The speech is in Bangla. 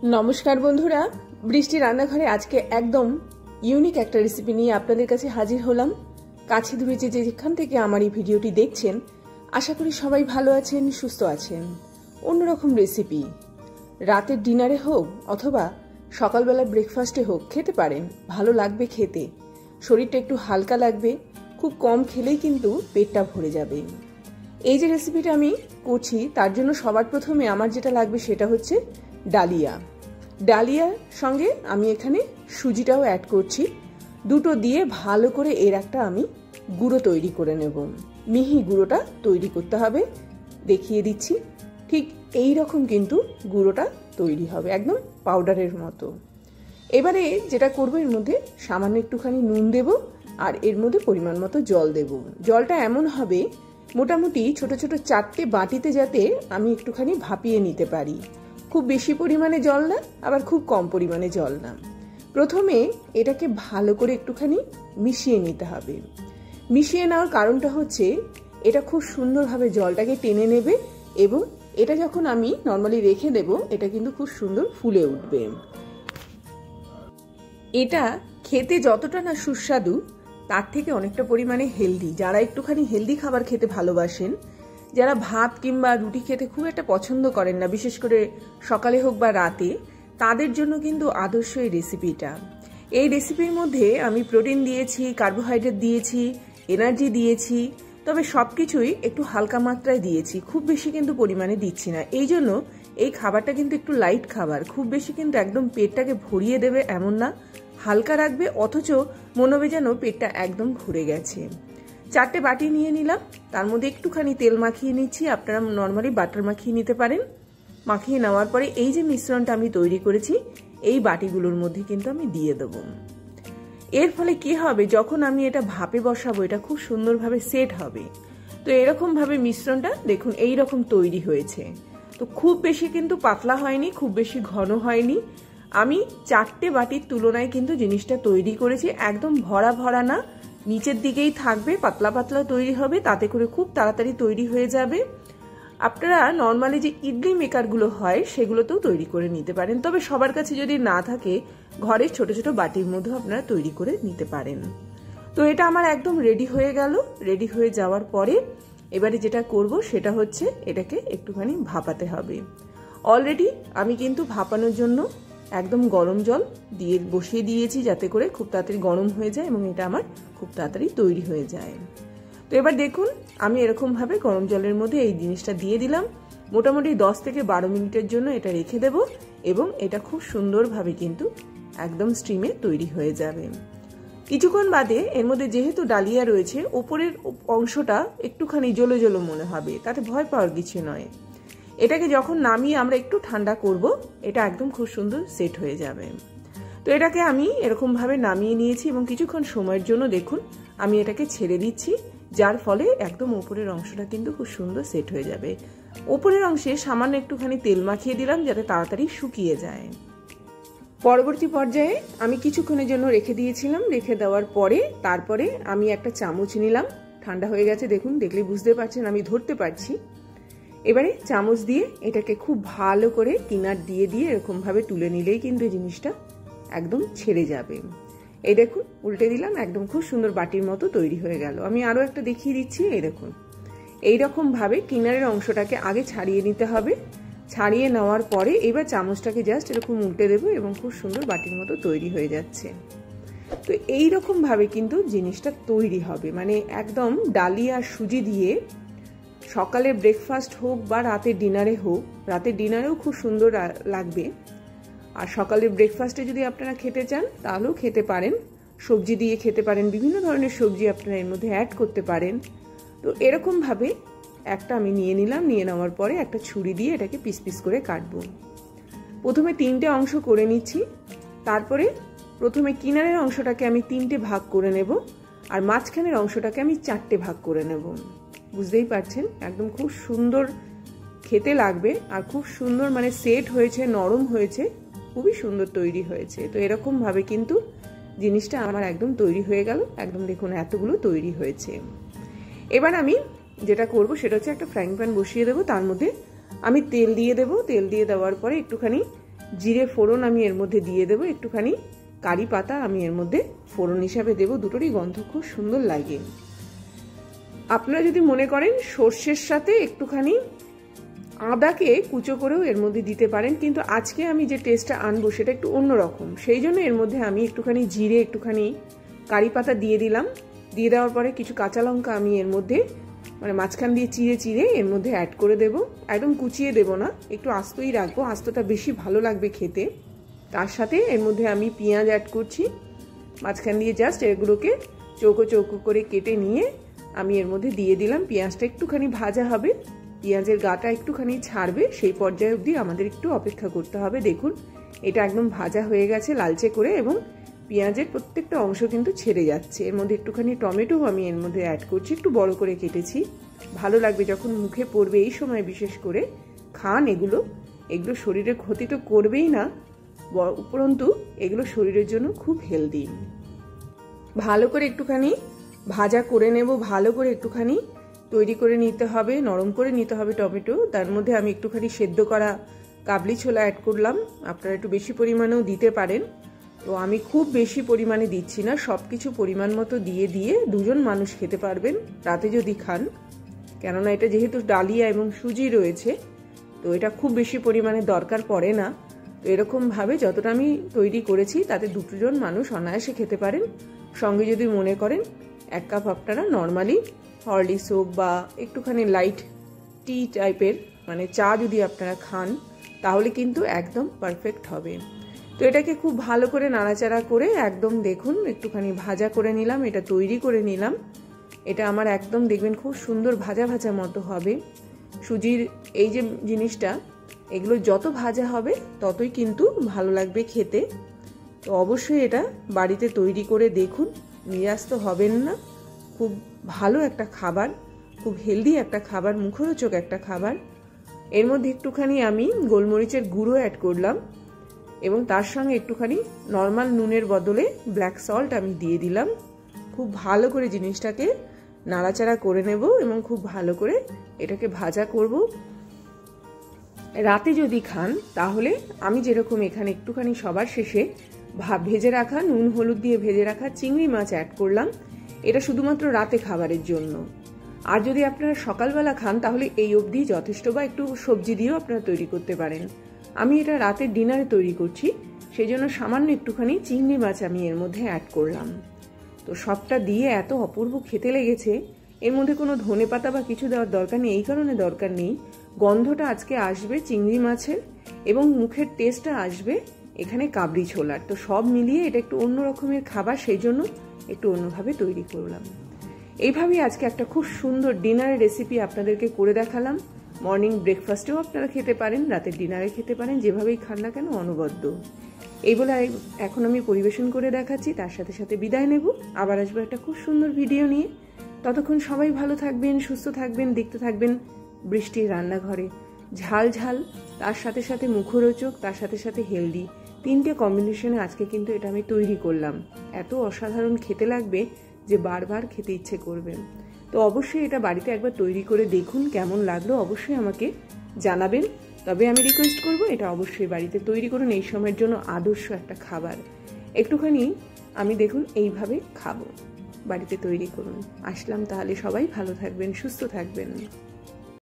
नमस्कार बंधुरा बृष्टि रान्नाघरे आज के एकदम यूनिक एक रेसिपि निये आपनादेर काछे हाजिर हलाम। काछे दूरे जे जेखान थेके आमार एई भिडियोटी देखछेन आशा करी सबाई भालो आछेन, सुस्थ आछेन। अन्यरकम रेसिपि रातेर डिनारे होक अथवा सकालबेला ब्रेकफास्टे होक खेते पारेन, भालो लागबे खेते, शरीरटा एकटु हालका लागबे, खूब कम खेलेई किन्तु पेटटा भरे जाबे। এই যে রেসিপিটা আমি করছি তার জন্য সবার প্রথমে আমার যেটা লাগবে সেটা হচ্ছে ডালিয়া। ডালিয়ার সঙ্গে আমি এখানে সুজিটাও অ্যাড করছি। দুটো দিয়ে ভালো করে এর একটা আমি গুঁড়ো তৈরি করে নেব। মিহি গুঁড়োটা তৈরি করতে হবে, দেখিয়ে দিচ্ছি। ঠিক এই রকম কিন্তু গুঁড়োটা তৈরি হবে, একদম পাউডারের মতো। এবারে যেটা করব এর মধ্যে সামান্য একটুখানি নুন দেব আর এর মধ্যে পরিমাণ মতো জল দেব। জলটা এমন হবে মোটামুটি ছোট ছোট 4টে বাটিতে যাতে আমি একটুখানি ভাপিয়ে নিতে পারি। খুব বেশি পরিমাণে জল না, আবার খুব কম পরিমাণে জল না। প্রথমে এটাকে ভালো করে একটুখানি মিশিয়ে নিতে হবে। মিশিয়ে নেওয়ার কারণটা হচ্ছে এটা খুব সুন্দরভাবে জলটাকে টেনে নেবে এবং এটা যখন আমি নর্মালি রেখে দেব এটা কিন্তু খুব সুন্দর ফুলে উঠবে। এটা খেতে যতটা না সুস্বাদু তার থেকে অনেকটা পরিমাণে হেলদি। যারা একটুখানি হেলদি খাবার খেতে ভালোবাসেন, যারা ভাত কিংবা রুটি খেতে খুব একটা পছন্দ করেন না, বিশেষ করে সকালে হোক বা রাতে, তাদের জন্য কিন্তু আদর্শ এই রেসিপিটা। এই রেসিপির মধ্যে আমি প্রোটিন দিয়েছি, কার্বোহাইড্রেট দিয়েছি, এনার্জি দিয়েছি, তবে সবকিছুই একটু হালকা মাত্রায় দিয়েছি, খুব বেশি কিন্তু পরিমাণে দিচ্ছি না। এই জন্য এই খাবারটা কিন্তু একটু লাইট খাবার, খুব বেশি কিন্তু একদম পেটটাকে ভরিয়ে দেবে এমন না, হালকা রাখবে, অথচ মনে হবে যেন পেটটা একদম ভরে গেছে। 4টে বাটি নিয়ে নিলাম, তার মধ্যে একটুখানি তেল মাখিয়ে নিচ্ছি। আপনারা নর্মালি বাটার মাখিয়ে নিতে পারেন। মাখিয়ে নেওয়ার পরে এই যে মিশ্রণটা আমি তৈরি করেছি এই বাটিগুলোর মধ্যে কিন্তু আমি দিয়ে দেবো। এর ফলে কি হবে, যখন আমি এটা ভাপে বসাবো এটা খুব সুন্দরভাবে সেট হবে। তো এরকম ভাবে মিশ্রণটা দেখুন এই রকম তৈরি হয়েছে। তো খুব বেশি কিন্তু পাতলা হয়নি, খুব বেশি ঘন হয়নি। আমি 4টে বাটির তুলনায় কিন্তু জিনিসটা তৈরি করেছি, একদম ভরা ভরা না, নিচের দিকেই থাকবে, পাতলা পাতলা তৈরি হবে, তাতে করে খুব তাড়াতাড়ি তৈরি হয়ে যাবে। আপনারা নর্মালি যে ইডলি মেকারগুলো হয় সেগুলোতেও তৈরি করে নিতে পারেন, তবে সবার কাছে যদি না থাকে ঘরের ছোট ছোট বাটির মধ্যে আপনারা তৈরি করে নিতে পারেন। তো এটা আমার একদম রেডি হয়ে গেল। রেডি হয়ে যাওয়ার পরে এবারে যেটা করব সেটা হচ্ছে এটাকে একটুখানি ভাপাতে হবে। অলরেডি আমি কিন্তু ভাপানোর জন্য একদম গরম জল দিয়ে বসিয়ে দিয়েছি যাতে করে খুব তাড়াতাড়ি গরম হয়ে যায় এবং এটা আমার খুব তাড়াতাড়ি তৈরি হয়ে যায়। তো এবার দেখুন আমি এরকম ভাবে গরম জলের মধ্যে এই জিনিসটা দিয়ে দিলাম। মোটামুটি 10 থেকে 12 মিনিটের জন্য এটা রেখে দেব এবং এটা খুব সুন্দরভাবে কিন্তু একদম স্টিমে তৈরি হয়ে যাবে। কিছুক্ষণ বাদে এর মধ্যে যেহেতু ডালিয়া রয়েছে উপরের অংশটা একটুখানি জ্বলো জ্বলো মনে হবে, তাতে ভয় পাওয়ার কিছু নয়। এটাকে যখন নামিয়ে আমরা একটু ঠান্ডা করব এটা একদম খুব সুন্দর সেট হয়ে যাবে। তো এটাকে আমি এরকম ভাবে নামিয়ে নিয়েছি এবং কিছুক্ষণ সময়ের জন্য দেখুন আমি এটাকে ছেড়ে দিচ্ছি, যার ফলে একদম উপরের অংশটা কিন্তু খুব সুন্দর সেট হয়ে যাবে। উপরের অংশে সামান্য একটুখানি তেল মাখিয়ে দিলাম যাতে তাড়াতাড়ি শুকিয়ে যায়। পরবর্তী পর্যায়ে আমি কিছুক্ষণের জন্য রেখে দিয়েছিলাম। রেখে দেওয়ার পরে তারপরে আমি একটা চামচ নিলাম, ঠান্ডা হয়ে গেছে দেখুন, দেখলে বুঝতে পারছেন আমি ধরতে পারছি। এবারে চামচ দিয়ে এটাকে খুব ভালো করে কিনার দিয়ে দিয়ে এরকম ভাবে তুলে নিলেই কিন্তু এই জিনিসটা একদম ছেড়ে যাবে। এই দেখুন উল্টে দিলাম, একদম খুব সুন্দর বাটির মতো তৈরি হয়ে গেল। আমি আরো একটা দেখিয়ে দিচ্ছি। এই দেখুন এইরকম ভাবে কিনারের অংশটাকে আগে ছাড়িয়ে নিতে হবে। ছাড়িয়ে নেওয়ার পরে এবার চামচটাকে জাস্ট এরকম উল্টে দেবো এবং খুব সুন্দর বাটির মতো তৈরি হয়ে যাচ্ছে। তো এইরকম ভাবে কিন্তু জিনিসটা তৈরি হবে, মানে একদম ডালিয়া আর সুজি দিয়ে সকালে ব্রেকফাস্ট হোক বা রাতের ডিনারে হোক, রাতের ডিনারেও খুব সুন্দর লাগবে। আর সকালের ব্রেকফাস্টে যদি আপনারা খেতে চান তাহলেও খেতে পারেন, সবজি দিয়ে খেতে পারেন, বিভিন্ন ধরনের সবজি আপনারা এর মধ্যে অ্যাড করতে পারেন। তো এরকম ভাবে একটা আমি নিয়ে নিলাম, নিয়ে নেওয়ার পরে একটা ছুরি দিয়ে এটাকে পিস পিস করে কাটবো। প্রথমে 3টে অংশ করে নিচ্ছি, তারপরে প্রথমে কিনারের অংশটাকে আমি 3টে ভাগ করে নেব আর মাঝখানের অংশটাকে আমি 4টে ভাগ করে নেব। বুঝতেই পারছেন একদম খুব সুন্দর খেতে লাগবে আর খুব সুন্দর মানে সেট হয়েছে, নরম হয়েছে, খুবই সুন্দর তৈরি হয়েছে। তো এরকম ভাবে কিন্তু জিনিসটা আমার একদম তৈরি হয়ে গেল। একদম দেখুন এতগুলো তৈরি হয়েছে। এবার আমি যেটা করব সেটা হচ্ছে একটা ফ্রাইং প্যান বসিয়ে দেবো, তার মধ্যে আমি তেল দিয়ে দেবো। তেল দিয়ে দেওয়ার পরে একটুখানি জিরে ফোড়ন আমি এর মধ্যে দিয়ে দেবো, একটুখানি কারি পাতা আমি এর মধ্যে ফোড়ন হিসাবে দেবো, দুটোরই গন্ধ খুব সুন্দর লাগে। আপনারা যদি মনে করেন সর্ষের সাথে একটুখানি আদাকে কুচো করেও এর মধ্যে দিতে পারেন, কিন্তু আজকে আমি যে টেস্টটা আনবো সেটা একটু অন্যরকম, সেই জন্য এর মধ্যে আমি একটুখানি জিরে, একটুখানি কারি পাতা দিয়ে দিলাম। দিয়ে দেওয়ার পরে কিছু কাঁচা লঙ্কা আমি এর মধ্যে মানে মাঝখান দিয়ে চিড়ে চিড়ে এর মধ্যে অ্যাড করে দেব। একদম কুচিয়ে দেব না, একটু আস্তই রাখবো, আস্তটা বেশি ভালো লাগবে খেতে। তার সাথে এর মধ্যে আমি পেঁয়াজ অ্যাড করছি মাঝখান দিয়ে, জাস্ট এগুলোকে চৌকো চৌকো করে কেটে নিয়ে আমি এর মধ্যে দিয়ে দিলাম। পেঁয়াজটা একটুখানি ভাজা হবে, পেঁয়াজের গাটা একটুখানি ছাড়বে, সেই পর্যায়ে অবধি আমাদের একটু অপেক্ষা করতে হবে। দেখুন এটা একদম ভাজা হয়ে গেছে লালচে করে, এবং পেঁয়াজের প্রত্যেকটা অংশ কিন্তু ছেড়ে যাচ্ছে। এর মধ্যে একটুখানি টমেটো আমি এর মধ্যে অ্যাড করছি, একটু বড় করে কেটেছি, ভালো লাগবে যখন মুখে পড়বে। এই সময় বিশেষ করে খান এগুলো, এগুলো শরীরে ক্ষতি তো করবেই না, উপরন্তু এগুলো শরীরের জন্য খুব হেলদি। ভালো করে একটুখানি ভাজা করে নেব, ভালো করে একটুখানি তৈরি করে নিতে হবে, নরম করে নিতে হবে টমেটো। তার মধ্যে আমি একটুখানি সেদ্ধ করা কাবলি ছোলা অ্যাড করলাম, আপনারা একটু বেশি পরিমাণেও দিতে পারেন। তো আমি খুব বেশি পরিমাণে দিচ্ছি না, সব কিছু পরিমাণ মতো দিয়ে দিয়ে দুজন মানুষ খেতে পারবেন রাতে যদি খান, কেননা এটা যেহেতু ডালিয়া এবং সুজি রয়েছে তো এটা খুব বেশি পরিমাণে দরকার পড়ে না। তো এরকমভাবে যতটা আমি তৈরি করেছি তাতে দুজন মানুষ অনায়াসে খেতে পারেন। সঙ্গে যদি মনে করেন 1 কাপ আপনারা নর্মালি হরলিক্স হোক বা একটুখানি লাইট টি টাইপের মানে চা যদি আপনারা খান তাহলে কিন্তু একদম পারফেক্ট হবে। তো এটাকে খুব ভালো করে নাড়াচাড়া করে একদম দেখুন একটুখানি ভাজা করে নিলাম, এটা তৈরি করে নিলাম। এটা আমার একদম দেখবেন খুব সুন্দর ভাজা ভাজা মতো হবে। সুজির এই যে জিনিসটা, এগুলো যত ভাজা হবে ততই কিন্তু ভালো লাগবে খেতে। তো অবশ্যই এটা বাড়িতে তৈরি করে দেখুন, নিরাশ তো হবেন না। খুব ভালো একটা খাবার, খুব হেলদি একটা খাবার, মুখরোচক একটা খাবার। এর মধ্যে একটুখানি আমি গোলমরিচের গুঁড়ো অ্যাড করলাম এবং তার সঙ্গে একটুখানি নর্মাল নুনের বদলে ব্ল্যাক সল্ট আমি দিয়ে দিলাম। খুব ভালো করে জিনিসটাকে নাড়াচাড়া করে নেব এবং খুব ভালো করে এটাকে ভাজা করব। রাতে যদি খান তাহলে আমি যেরকম এখানে একটুখানি সবার শেষে ভেজে রাখা নুন হলুদ দিয়ে ভেজে রাখা চিংড়ি মাছ অ্যাড করলাম, এটা শুধুমাত্র রাতে খাবারের জন্য। আর যদি আপনারা সকালবেলা খান তাহলে এই অবধি যথেষ্ট, বা একটু সবজি দিয়েও আপনারা তৈরি করতে পারেন। আমি এটা রাতের ডিনারে তৈরি করছি, সেই জন্য সামান্য একটুখানি চিংড়ি মাছ আমি এর মধ্যে অ্যাড করলাম। তো সবটা দিয়ে এত অপূর্ব খেতে লেগেছে, এর মধ্যে কোনো ধনেপাতা বা কিছু দেওয়ার দরকার নেই। এই কারণে দরকার নেই, গন্ধটা আজকে আসবে চিংড়ি মাছের এবং মুখের টেস্টটা আসবে এখানে কাবলি ছোলার। তো সব মিলিয়ে এটা একটু অন্য রকমের খাবার, সেই জন্য একটু অন্যভাবে তৈরি করলাম। এইভাবেই আজকে একটা খুব সুন্দর ডিনারের রেসিপি আপনাদেরকে করে দেখালাম। মর্নিং ব্রেকফাস্টেও আপনারা খেতে পারেন, রাতের ডিনারে খেতে পারেন, যেভাবেই খান না কেন অনবদ্য। এই বলে এখন আমি পরিবেশন করে দেখাচ্ছি, তার সাথে সাথে বিদায় নেব। আবার আসবো একটা খুব সুন্দর ভিডিও নিয়ে। ততক্ষণ সবাই ভালো থাকবেন, সুস্থ থাকবেন, দেখতে থাকবেন বৃষ্টির রান্নাঘরে। ঝাল ঝাল, তার সাথে সাথে মুখরোচক, তার সাথে সাথে হেলদি, 3টে কম্বিনেশনে আজকে কিন্তু এটা আমি তৈরি করলাম। এত অসাধারণ খেতে লাগবে যে বারবার খেতে ইচ্ছে করবে। তো অবশ্যই এটা বাড়িতে একবার তৈরি করে দেখুন, কেমন লাগলো অবশ্যই আমাকে জানাবেন। তবে আমি রিকোয়েস্ট করব এটা অবশ্যই বাড়িতে তৈরি করুন, এই সময়ের জন্য আদর্শ একটা খাবার। একটুখানি আমি দেখুন এইভাবে খাবো, বাড়িতে তৈরি করুন। আসলাম তাহলে, সবাই ভালো থাকবেন, সুস্থ থাকবেন।